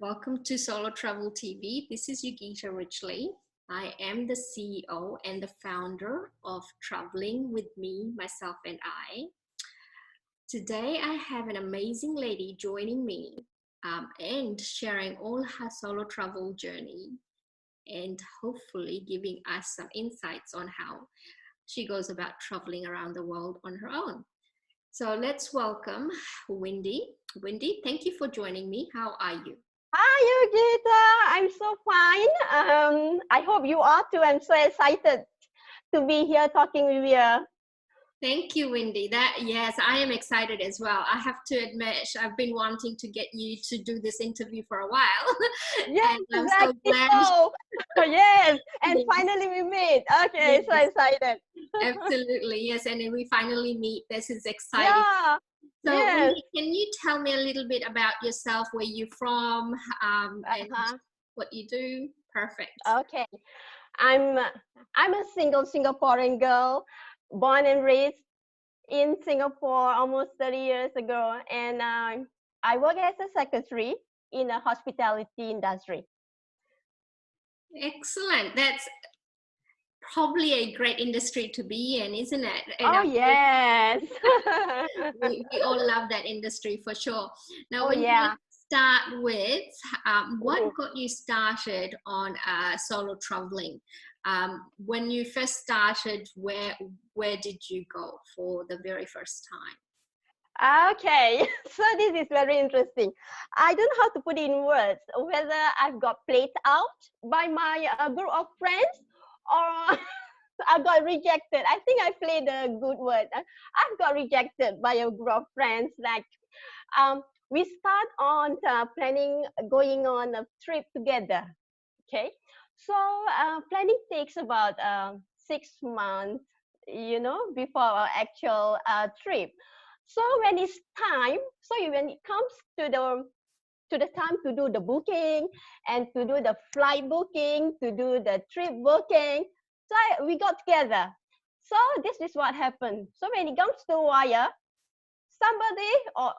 Welcome to Solo Travel TV. This is Yogita Ridgley. I am the CEO and the founder of Traveling with Me, Myself, and I. Today, I have an amazing lady joining me and sharing all her solo travel journey and hopefully giving us some insights on how she goes about traveling around the world on her own. So let's welcome Wendy. Wendy, thank you for joining me. How are you? Hi, Yogita. I'm so fine. I hope you are too. I'm so excited to be here talking with you. Thank you, Wendy. Yes, I am excited as well. I have to admit, I've been wanting to get you to do this interview for a while. Yes, And I'm so exactly glad. so. Yes, and Yes, finally we meet. Okay, so yes, excited. absolutely. Yes, and then we finally meet. This is exciting. Yeah, So, yes. Wendy, can you tell me a little bit about yourself, where you're from, and Uh-huh. what you do? Perfect. Okay. I'm I'm a single Singaporean girl, born and raised in Singapore almost 30 years ago, and I work as a secretary in the hospitality industry. Excellent. That's probably a great industry to be in, isn't it? And Oh yes. we all love that industry for sure. Now, Oh when we yeah. start with what Mhm. got you started on solo traveling? When you first started, where did you go for the very first time? Okay, so this is very interesting. I don't know how to put it in words, whether I've got played out by my group of friends or I got rejected. I think I played a good word. I've got rejected by a group of friends. Like, we start on planning going on a trip together. Okay, so planning takes about 6 months, before our actual trip. So when it's time, when it comes to the time to do the booking and to do the flight booking, to do the trip booking, so we got together. So this is what happened. So when it comes to wire, somebody, or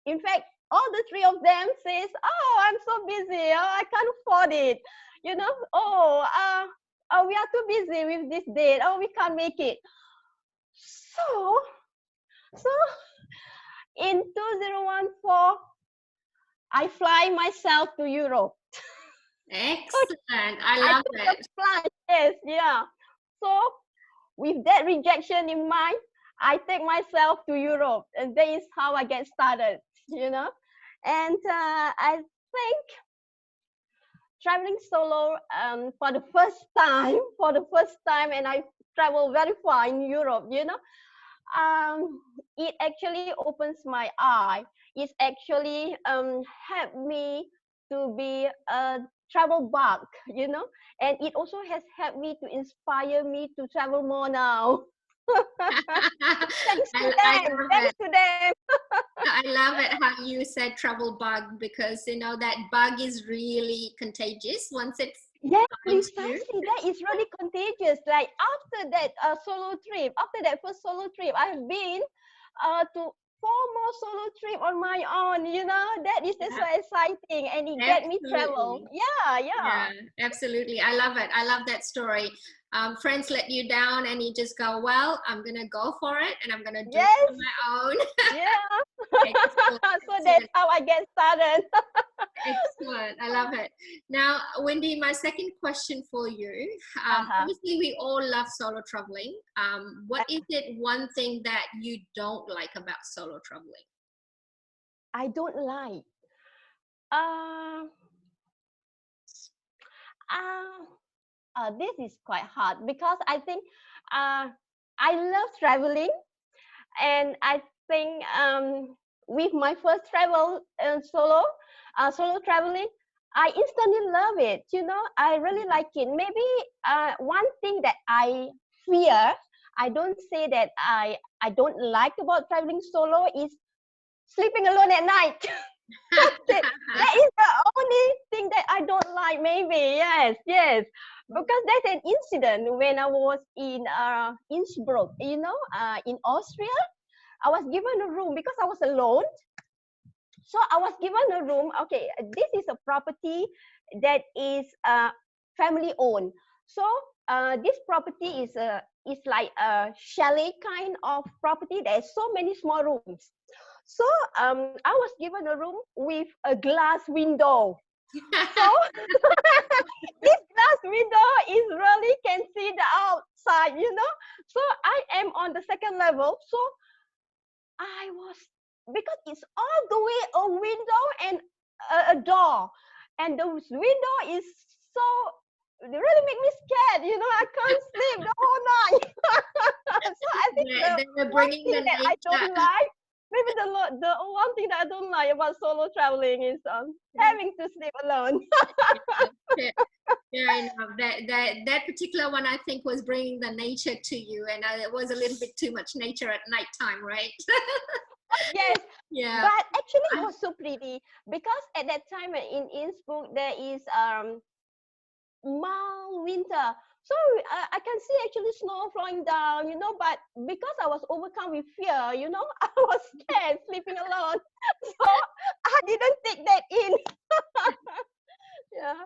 in fact, all the three of them says, "Oh, I'm so busy. Oh, I can't afford it. We are too busy with this date. Oh, we can't make it." So, so in 2014, I fly myself to Europe. Excellent. I I love took a it. flight. Yes, yeah. So with that rejection in mind, I take myself to Europe, and that is how I get started. And I think traveling solo for the first time, and I travel very far in Europe. It actually opens my eye. It's actually helped me to be a travel bug, and it also has helped me to inspire me to travel more now. Thanks to I them. love Thanks it. to them. I love it how you said trouble bug, because that bug is really contagious once it Yes, finds you. precisely. That is really contagious. Like after that after that first solo trip, I've been to four more solo trip on my own. That is just Yeah, so exciting, and it get me travel. absolutely. Yeah, Yeah, yeah. absolutely. I love it. I love that story. Friends let you down, and you just go, well, I'm going to go for it, and I'm going to do it Yes, on my own. yeah. Excellent. So that's Excellent. how I get started. Excellent. I love it. Now, Wendy, my second question for you. Uh-huh. Obviously, we all love solo traveling. What is it one thing that you don't like about solo traveling? I don't like. Uh, uh, this is quite hard because I think uh, I love traveling, and I think with my first travel solo traveling, I instantly love it. I really like it. Maybe one thing that I fear, I don't say that I don't like about traveling solo, is sleeping alone at night. That's it. That is the only thing that I don't like. Maybe yes, yes. Because there's an incident when I was in Innsbruck, in Austria. I was given a room because I was alone. So I was given a room. Okay, this is a property that is family owned. So this property is like a chalet kind of property. There's so many small rooms. So I was given a room with a glass window. So this glass window is really can see the outside, you know. So I am on the second level. So I was, because it's all the way a window and a door, and the window is so, it really make me scared. You know, I can't sleep the whole night. So I think They were one bringing thing the that I nature. don't like, maybe the one thing that I don't like about solo traveling is having to sleep alone. Yeah, fair enough. That particular one, I think, was bringing the nature to you, and it was a little bit too much nature at nighttime, right? Yes, Yeah. but actually it was so pretty because at that time in Innsbruck there is mild winter. So I can see actually snow falling down, you know, but because I was overcome with fear, you know, I was scared sleeping alone. So I didn't take that in. Yeah.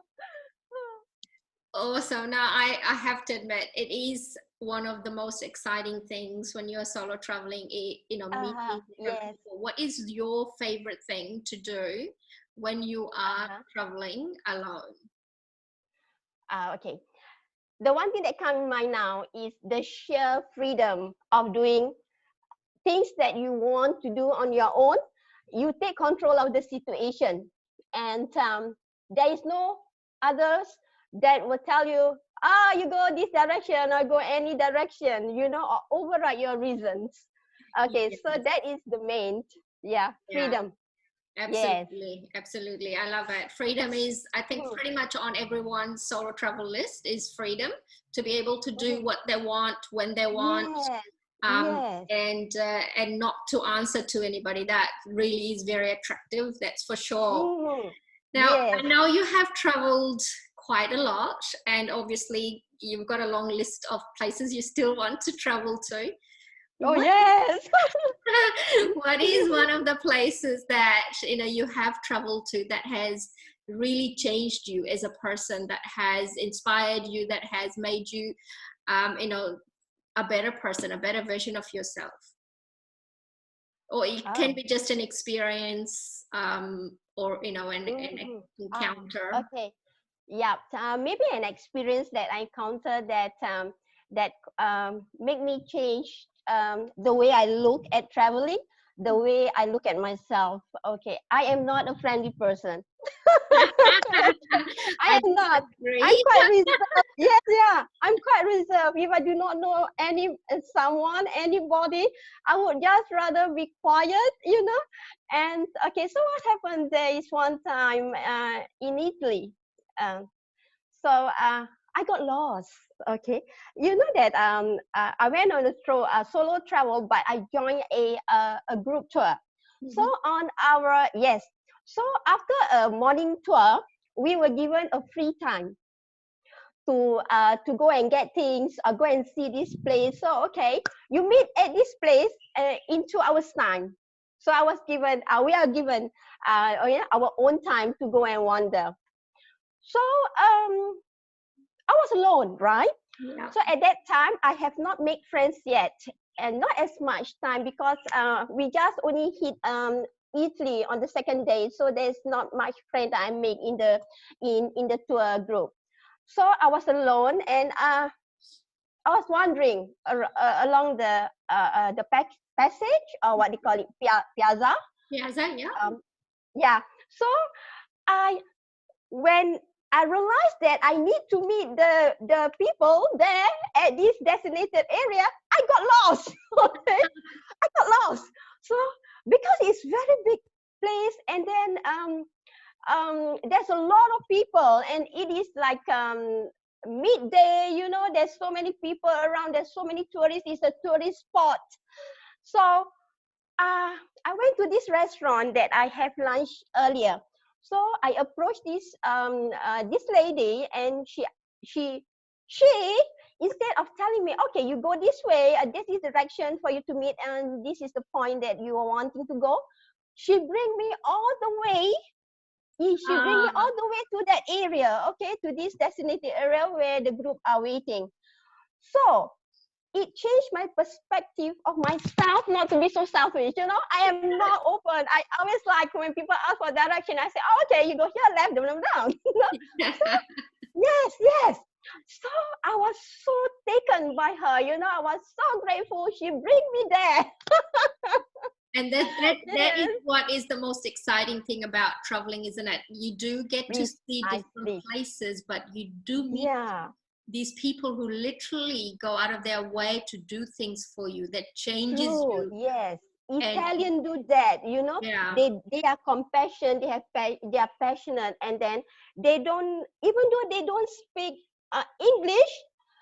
Also, now I have to admit, it is one of the most exciting things when you're solo traveling, Uh-huh. meeting different Yes. people. What is your favorite thing to do when you are Uh-huh. traveling alone? Okay. The one thing that comes in mind now is the sheer freedom of doing things that you want to do on your own. You take control of the situation, and there is no others that will tell you, you go this direction or go any direction, you know, or override your reasons. Okay, Yes. so that is the main, yeah, Yeah. freedom. Yes. Absolutely, absolutely. I love it. Freedom is, I think, Mhm, pretty much on everyone's solo travel list is freedom to be able to do mhm. what they want when they want, Yes. um, Yes. and not to answer to anybody. That really is very attractive. That's for sure. Mhm. Now, Yes. I know you have traveled quite a lot, and obviously you've got a long list of places you still want to travel to. Oh What yes. what is one of the places that you have traveled to that has really changed you as a person, that has inspired you, that has made you a better person, a better version of yourself? Or it can Oh. be just an experience, or an Mhm. encounter. Okay. Yeah, maybe an experience that I encountered that make me change the way I look at traveling, the way I look at myself. Okay, I am not a friendly person. I I am not. I'm disagree. quite reserved. Yes, yeah, I'm quite reserved. If I do not know someone, anybody, I would just rather be quiet, you know. And okay, so what happened? There is one time in Italy. Um, so I got lost. Okay, you know that I went on a solo travel, but I joined a group tour. So Mhm. on our yes, so after a morning tour, we were given a free time to go and get things or go and see this place. So okay, you meet at this place in 2 hours time. So we are given our own time to go and wander. So I was alone, right? Yeah. So at that time, I have not made friends yet, and not as much time because we just only hit Italy on the second day, so there's not much friend that I make in the tour group. So I was alone, and I was wandering along the passage, or what they call it, piazza. Yeah, is that, yeah. Um, yeah. So I when I realized that I need to meet the people there at this designated area, I got lost. Okay, I got lost. So because it's very big place, and then there's a lot of people, and it is like midday. You know, there's so many people around. There's so many tourists. It's a tourist spot. So I went to this restaurant that I have lunch earlier. So I approached this lady, and she she instead of telling me, okay, you go this way, this is the direction for you to meet, and this is the point that you are wanting to go. she bring me all the way. She bring me all the way to that area, okay, to this designated area where the group are waiting. So it changed my perspective of myself, not to be so selfish. You know, I am not open. I always like when people ask for direction, I say, oh, okay, you go here, left, down. So, yes. So I was so taken by her. You know, I was so grateful. She bring me there. And that is Yes. what is the most exciting thing about traveling, isn't it? You do get to see different Precisely. places, but you do meet Yeah. these people who literally go out of their way to do things for you that changes True. you. Yes. And Italian do that. You know, yeah, they are compassionate. They are passionate, and then they don't, even though they don't speak English.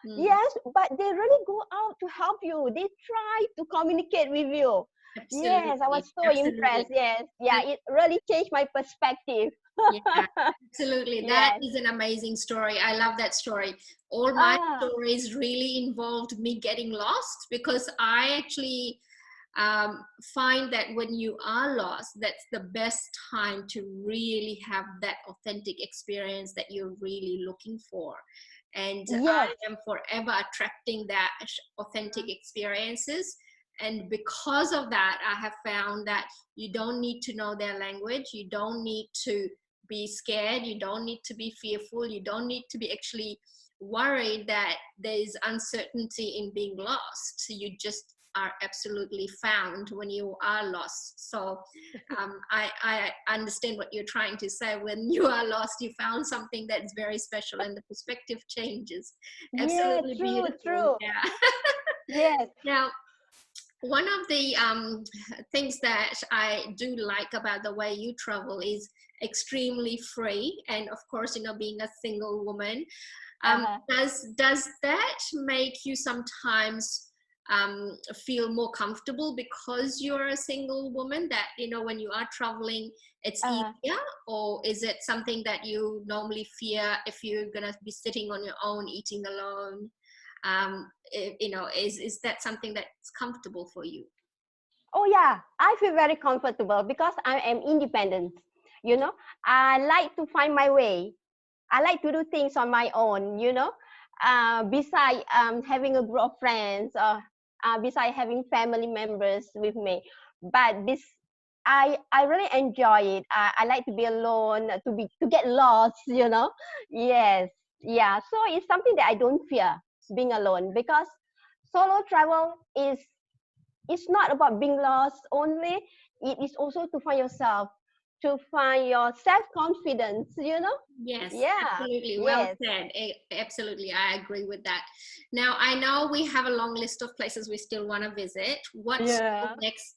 mm, Yes, but they really go out to help you. They try to communicate with you. Yes, I was absolutely, so absolutely. impressed. Yes, yeah, And it really changed my perspective. yeah, absolutely. That Yes. is an amazing story. I love that story. All my Ah, stories really involved me getting lost, because I actually find that when you are lost, that's the best time to really have that authentic experience that you're really looking for. And yes. I am forever attracting that authentic experiences. And because of that, I have found that you don't need to know their language, you don't need to be scared, you don't need to be fearful, you don't need to be actually worried that there is uncertainty in being lost. You just are absolutely found when you are lost. So I understand what you're trying to say. When you are lost, you found something that's very special and the perspective changes. Yeah, Absolutely true, beautiful. true. Yeah. Yes. Now, one of the things that I do like about the way you travel is extremely free. And of course, being a single woman, Uh-huh. does that make you sometimes feel more comfortable because you're a single woman, that when you are traveling it's Uh-huh. easier? Or is it something that you normally fear if you're gonna be sitting on your own eating alone? Is that something that's comfortable for you? Oh yeah, I feel very comfortable because I am independent. You know, I like to find my way. I like to do things on my own, beside having a group of friends, or beside having family members with me. But I really enjoy it. I like to be alone, to get lost. Yes, yeah. So it's something that I don't fear, being alone, because solo travel is it's not about being lost only. It is also to find yourself, to find your self confidence. Yes, Yeah. absolutely. Well Yes. said. Absolutely. I agree with that. Now, I know we have a long list of places we still want to visit. What's the Yeah. next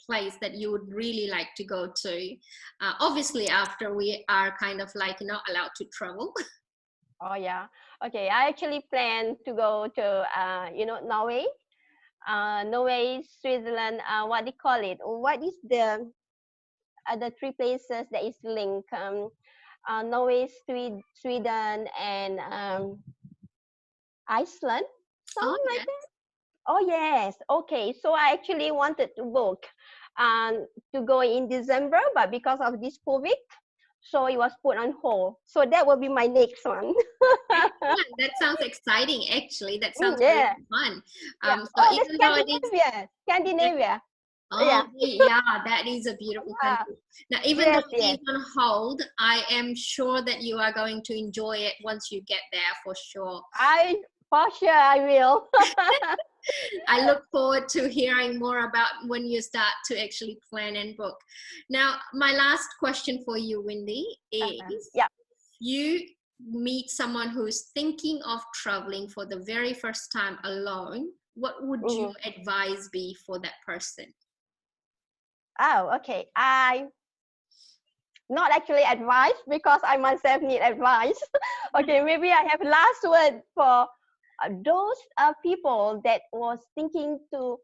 place that you would really like to go to? Obviously, after we are kind of like not allowed to travel. Oh yeah. Okay. I actually plan to go to Norway. Norway, Switzerland. What they call it? What is the three places that is linked? Norway, Sweden, and Iceland. Oh, Something like yeah. that. Oh yes. Okay. So I actually wanted to book to go in December, but because of this COVID, so it was put on hold. So that will be my next one. Excellent. That sounds exciting, actually. That sounds really Yeah. fun. Yeah. So Oh, the even though it is, Scandinavia. Scandinavia. oh, Yeah. yeah, that is a beautiful Yeah. country. Now, even though Yes, it is yes. on hold, I am sure that you are going to enjoy it once you get there, for sure. I for sure I will. I look forward to hearing more about when you start to actually plan and book. Now, my last question for you, Wendy, is Yeah. you meet someone who's thinking of traveling for the very first time alone, what would you Mhm. advise be for that person? Oh, okay. I not actually advice because I myself need advice. Okay, maybe I have last word for those people that was thinking to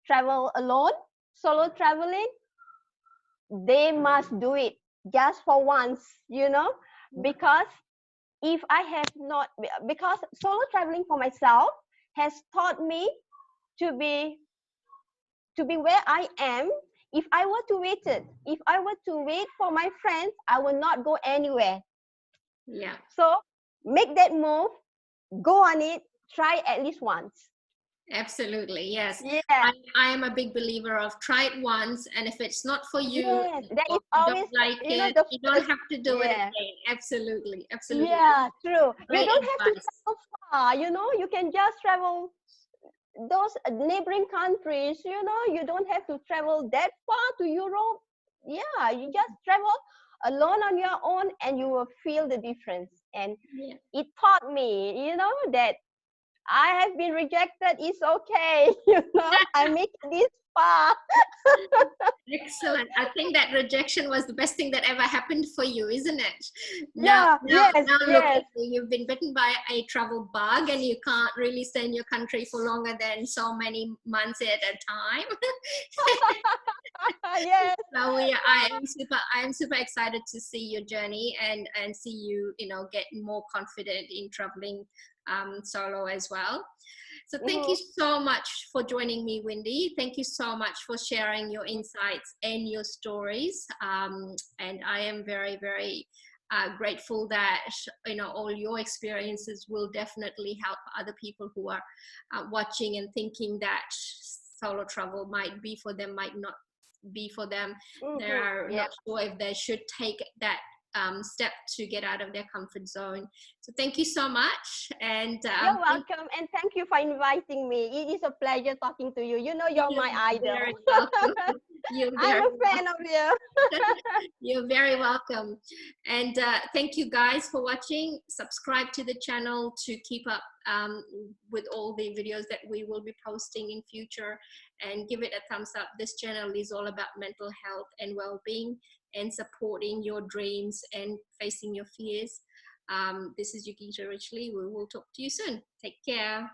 travel alone, solo traveling. They must do it just for once, because if I have not, because solo traveling for myself has taught me to be to be where I am if I were to wait for my friends, I will not go anywhere. Yeah. So make that move, go on it, try at least once. Absolutely, yes. Yeah. I am a big believer of try it once, and if it's not for you Yes, that or is you always, don't like you know, it, the you don't first. have to do it Yeah. again. Absolutely, absolutely. Yeah, true. You Great don't have to advice. travel far, you can just travel those neighboring countries, you don't have to travel that far to Europe. Yeah, you just travel alone on your own and you will feel the difference. And Yeah. it taught me, that I have been rejected. It's okay. I make it this far. Excellent. I think that rejection was the best thing that ever happened for you, isn't it? Now, Yeah, now, yes, now look yes. at you. You've been bitten by a travel bug, and you can't really stay in your country for longer than so many months at a time. Yes. So I am super excited to see your journey and see you, get more confident in traveling solo as well. So thank you Mhm. so much for joining me, Wendy. Thank you so much for sharing your insights and your stories. And I am very, very grateful that all your experiences will definitely help other people who are watching and thinking that solo travel might be for them, might not be for them. They're Yeah. not sure if they should take that step to get out of their comfort zone. So thank you so much, and You're welcome, and thank you for inviting me. It is a pleasure talking to you. You're you're my idol. very welcome. You're I'm very a welcome. fan of you. You're very welcome. And thank you guys for watching. Subscribe to the channel to keep up with all the videos that we will be posting in future, and give it a thumbs up. This channel is all about mental health and well-being and supporting your dreams and facing your fears. This is Yogita Ridgley. We will talk to you soon. Take care.